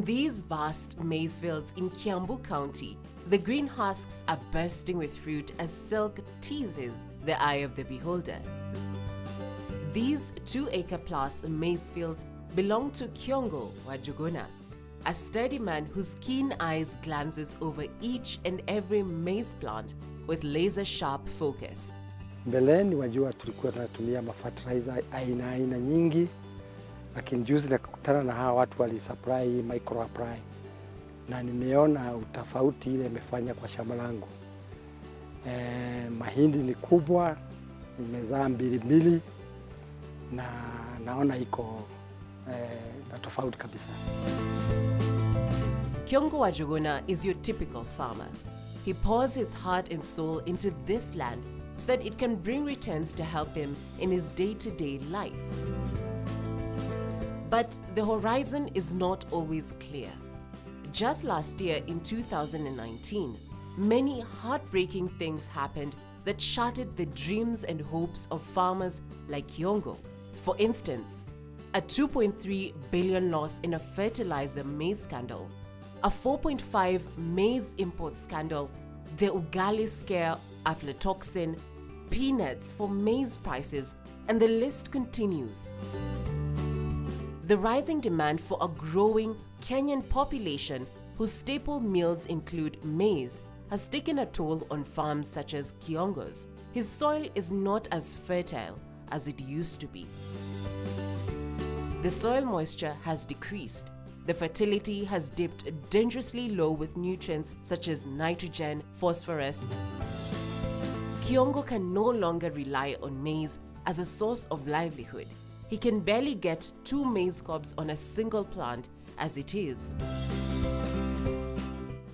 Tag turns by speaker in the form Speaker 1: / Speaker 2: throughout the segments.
Speaker 1: In these vast maize fields in Kiambu County, the green husks are bursting with fruit as silk teases the eye of the beholder. These 2-acre-plus maize fields belong to Kiongo wa Juguna, a sturdy man whose keen eyes glances over each and every maize plant with laser-sharp focus.
Speaker 2: Mbeleni wajua tulikuwa tunatumia fertilizer aina nyingi, lakini juzi nakutana na hawa watu walisupply micro apply na nimeona utofauti ile imefanya kwa shamba langu. Mahindi ni kubwa, imezaa mbili na naona iko na tofauti kabisa.
Speaker 1: Kiongo wa Juguna is your typical farmer. He pours his heart and soul into this land so that it can bring returns to help him in his day-to-day life. But the horizon is not always clear. Just last year in 2019, many heartbreaking things happened that shattered the dreams and hopes of farmers like Kiongo. For instance, a 2.3 billion loss in a fertilizer maize scandal, a 4.5 maize import scandal, the ugali scare, aflatoxin, peanuts for maize prices, and the list continues. The rising demand for a growing Kenyan population whose staple meals include maize has taken a toll on farms such as Kiongo's. His soil is not as fertile as it used to be. The soil moisture has decreased. The fertility has dipped dangerously low with nutrients such as nitrogen, phosphorus. Kiongo can no longer rely on maize as a source of livelihood. He can barely get 2 maize cobs on a single plant as it is.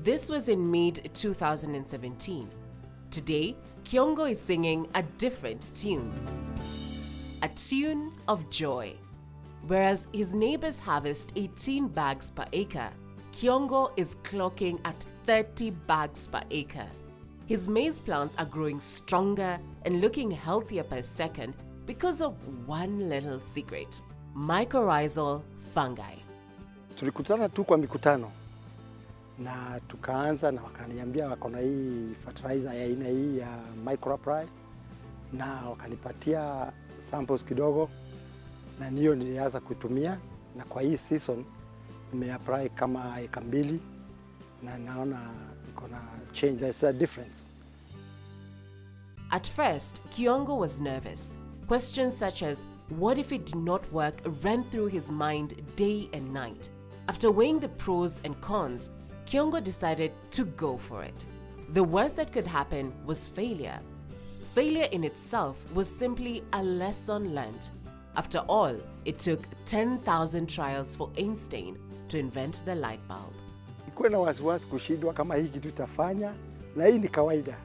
Speaker 1: This was in mid-2017. Today, Kiongo is singing a different tune. A tune of joy. Whereas his neighbors harvest 18 bags per acre, Kiongo is clocking at 30 bags per acre. His maize plants are growing stronger and looking healthier per second because of one little secret: mycorrhizal fungi.
Speaker 2: Tulikutana tu kwa mikutano na tukaanza na wakaniambia wako na hii fertilizer ya aina hii ya micropry na wakanipatia samples kidogo na niyo nilianza kutumia, na kwa hii season nimeapply kama eka 2 na naona iko na change, there's a difference.
Speaker 1: At first, Kiongo was nervous. Questions such as, what if it did not work, ran through his mind day and night. After weighing the pros and cons, Kiongo decided to go for it. The worst that could happen was failure. Failure in itself was simply a lesson learned. After all, it took 10,000 trials for Einstein to invent the light bulb.
Speaker 2: Nilikuwa na wasiwasi kushindwa kama hii kitu itafanya, na hii ni kawaida.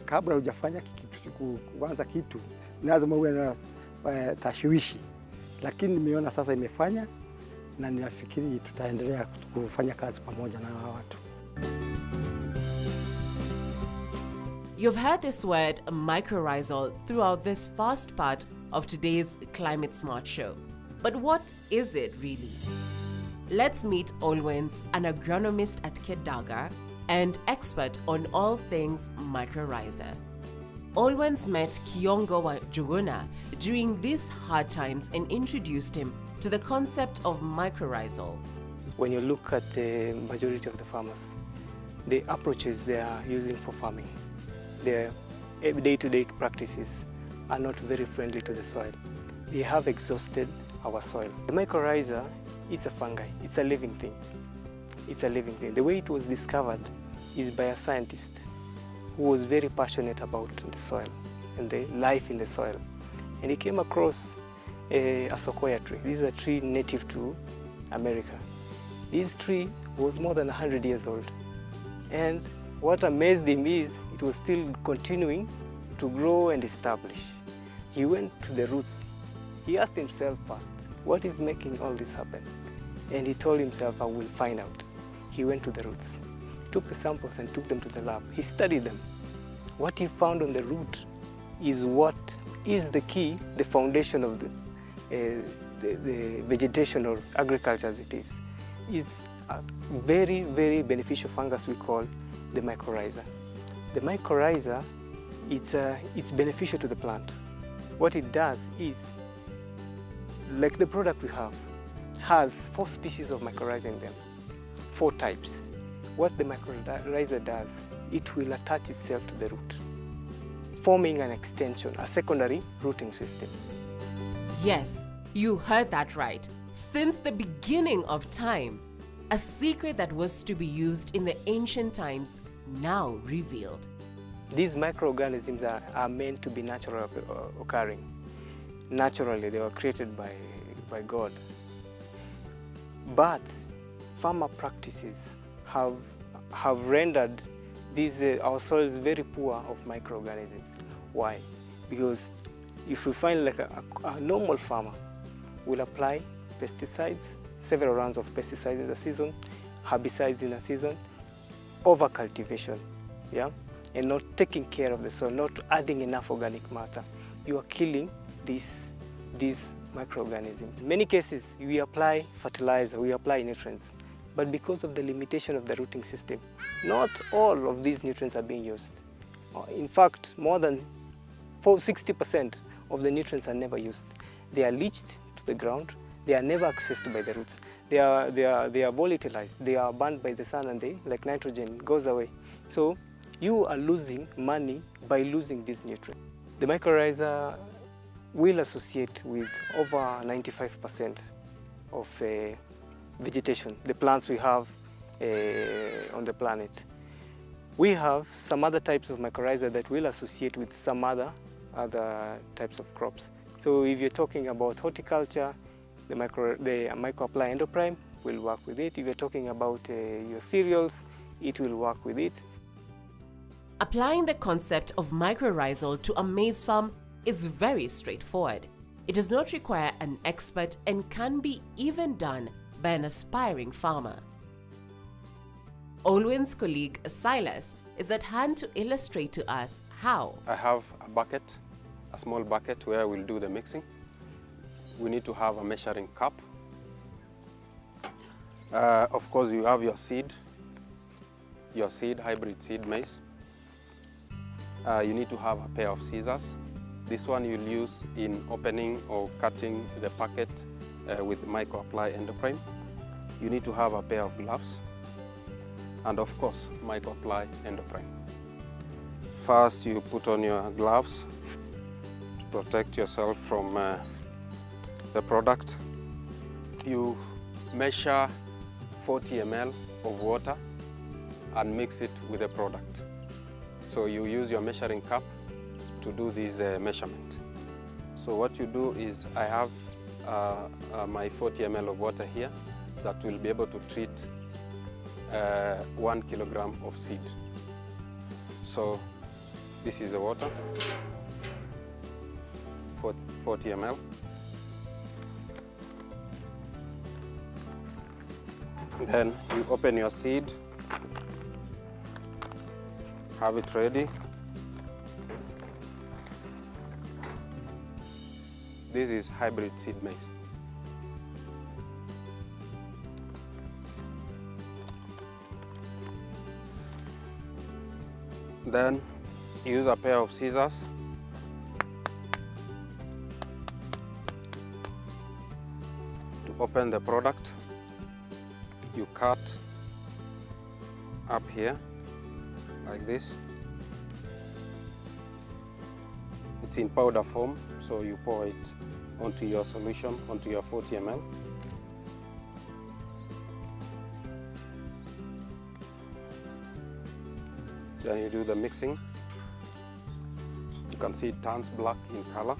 Speaker 2: Kabla hujafanya kitu, kuanza kitu, lazima uwe na tashwishi. Lakini nimeona sasa imefanya na ninafikiri tutaendelea kufanya kazi pamoja na hawa watu.
Speaker 1: You've heard this word mycorrhizal throughout this first part of today's Climate Smart Show. But what is it really? Let's meet Olwens, an agronomist at Kedaga and expert on all things mycorrhiza. Olwens met Kiongo wa Juguna during these hard times and introduced him to the concept of mycorrhizal.
Speaker 3: When you look at the majority of the farmers, the approaches they are using for farming, their day-to-day practices are not very friendly to the soil. They have exhausted our soil. The mycorrhiza is a fungi. It's a living thing. It's a living thing. The way it was discovered is by a scientist who was very passionate about the soil and the life in the soil. And he came across a sequoia tree. This is a tree native to America. This tree was more than 100 years old. And what amazed him is it was still continuing to grow and establish. He went to the roots. He asked himself first, what is making all this happen? And he told himself, I will find out. He went to the roots. He took the samples and took them to the lab. He studied them. What he found on the root is what is the key, the foundation of the vegetation or agriculture as it is. is a very, very beneficial fungus we call the mycorrhiza. The mycorrhiza, it's beneficial to the plant. What it does is, like the product we have, has 4 species of mycorrhiza in them, 4 types. What the mycorrhiza does, it will attach itself to the root, forming an extension, a secondary rooting system.
Speaker 1: Yes, you heard that right. Since the beginning of time, a secret that was to be used in the ancient times now revealed.
Speaker 3: These microorganisms are meant to be natural occurring. Naturally, they were created by God. But farmer practices have rendered our soils very poor of microorganisms. Why? Because if we find like a normal farmer will apply pesticides, several rounds of pesticides in a season, herbicides in a season, over cultivation, yeah, and not taking care of the soil, not adding enough organic matter, you are killing these microorganisms. In many cases, we apply fertilizer, we apply nutrients, but because of the limitation of the rooting system, not all of these nutrients are being used. In fact, more than 60% of the nutrients are never used. They are leached to the ground. They are never accessed by the roots. They are volatilized. They are burned by the sun, and they, like nitrogen, goes away. So you are losing money by losing these nutrients. The mycorrhiza will associate with over 95% of vegetation, the plants we have on the planet. We have some other types of mycorrhiza that will associate with some other types of crops. So if you're talking about horticulture, the microapply endoprime will work with it. If you're talking about your cereals, it will work with it.
Speaker 1: Applying the concept of mycorrhizal to a maize farm is very straightforward. It does not require an expert and can be even done by an aspiring farmer. Olwen's colleague Silas is at hand to illustrate to us how.
Speaker 4: I have a bucket, a small bucket where we'll do the mixing. We need to have a measuring cup. Of course, you have your seed, hybrid seed maize. You need to have a pair of scissors. This one you'll use in opening or cutting the packet with microapply endoprime. You need to have a pair of gloves. And of course, microapply endoprime. First, you put on your gloves to protect yourself from the product. You measure 40 ml of water and mix it with the product. So you use your measuring cup to do this measurement. So what you do is I have my 40 ml of water here that will be able to treat 1 kilogram of seed. So this is the water, 40 ml. Then you open your seed, have it ready. This is hybrid seed maize. Then use a pair of scissors to open the product. You cut up here like this. It's in powder form, so you pour it onto your solution, onto your 40 ml. Then you do the mixing. You can see it turns black in color.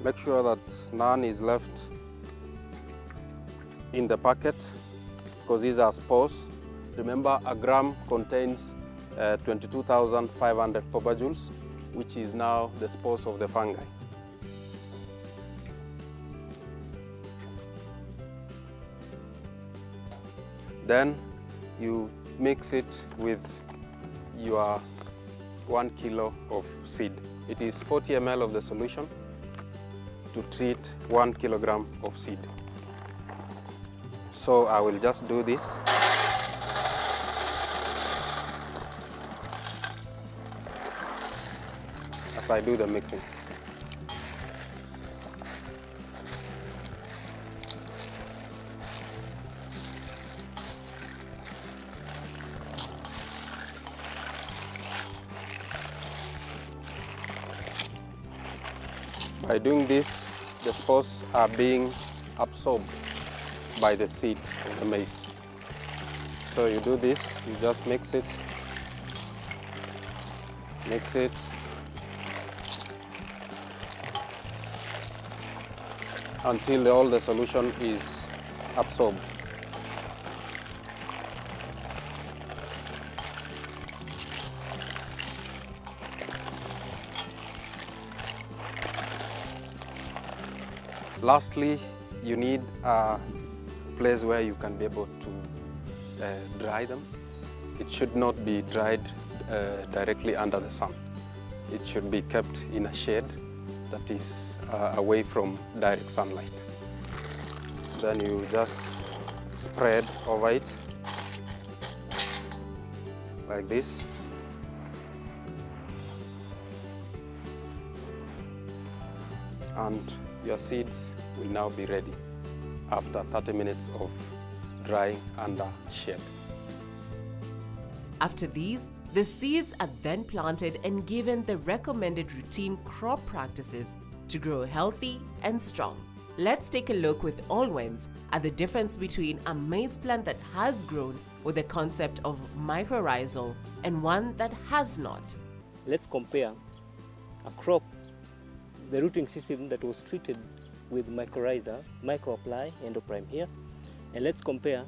Speaker 4: Make sure that none is left in the packet because these are spores. Remember, a gram contains 22,500 probajoules, which is now the spores of the fungi. Then you mix it with your 1 kilo of seed. It is 40 ml of the solution to treat 1 kilogram of seed. So I will just do this. As I do the mixing. By doing this, the spores are being absorbed by the seed of the maize. So you do this, you just mix it, until all the solution is absorbed. Lastly, you need a place where you can be able to dry them. It should not be dried directly under the sun. It should be kept in a shade that is away from direct sunlight. Then you just spread over it like this. And your seeds will now be ready after 30 minutes of drying under shade.
Speaker 1: After these, the seeds are then planted and given the recommended routine crop practices to grow healthy and strong. Let's take a look with Allwins at the difference between a maize plant that has grown with the concept of mycorrhizal and one that has not.
Speaker 3: Let's compare a crop, the rooting system that was treated with mycorrhiza, micro-apply, endoprime here, and let's compare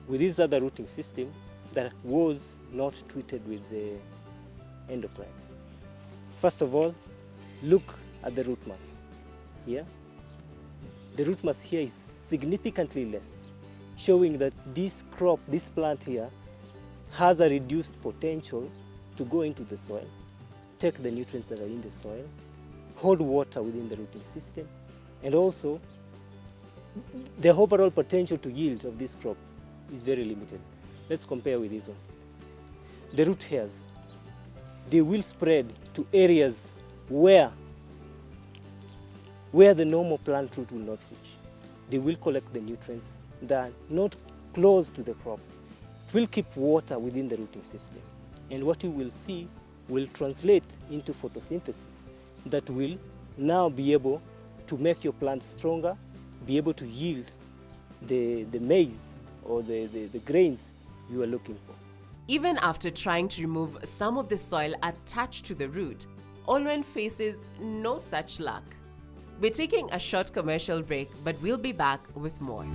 Speaker 3: with this other rooting system that was not treated with the endoprime. First of all, look at the root mass here. The root mass here is significantly less, showing that this crop, this plant here, has a reduced potential to go into the soil, take the nutrients that are in the soil, hold water within the rooting system, and also the overall potential to yield of this crop is very limited. Let's compare with this one. The root hairs, they will spread to areas where the normal plant root will not reach. They will collect the nutrients that are not close to the crop. It will keep water within the rooting system. And what you will see will translate into photosynthesis that will now be able to make your plant stronger, be able to yield the maize or the grains you are looking for.
Speaker 1: Even after trying to remove some of the soil attached to the root, Allwin faces no such luck. We're taking a short commercial break, but we'll be back with more.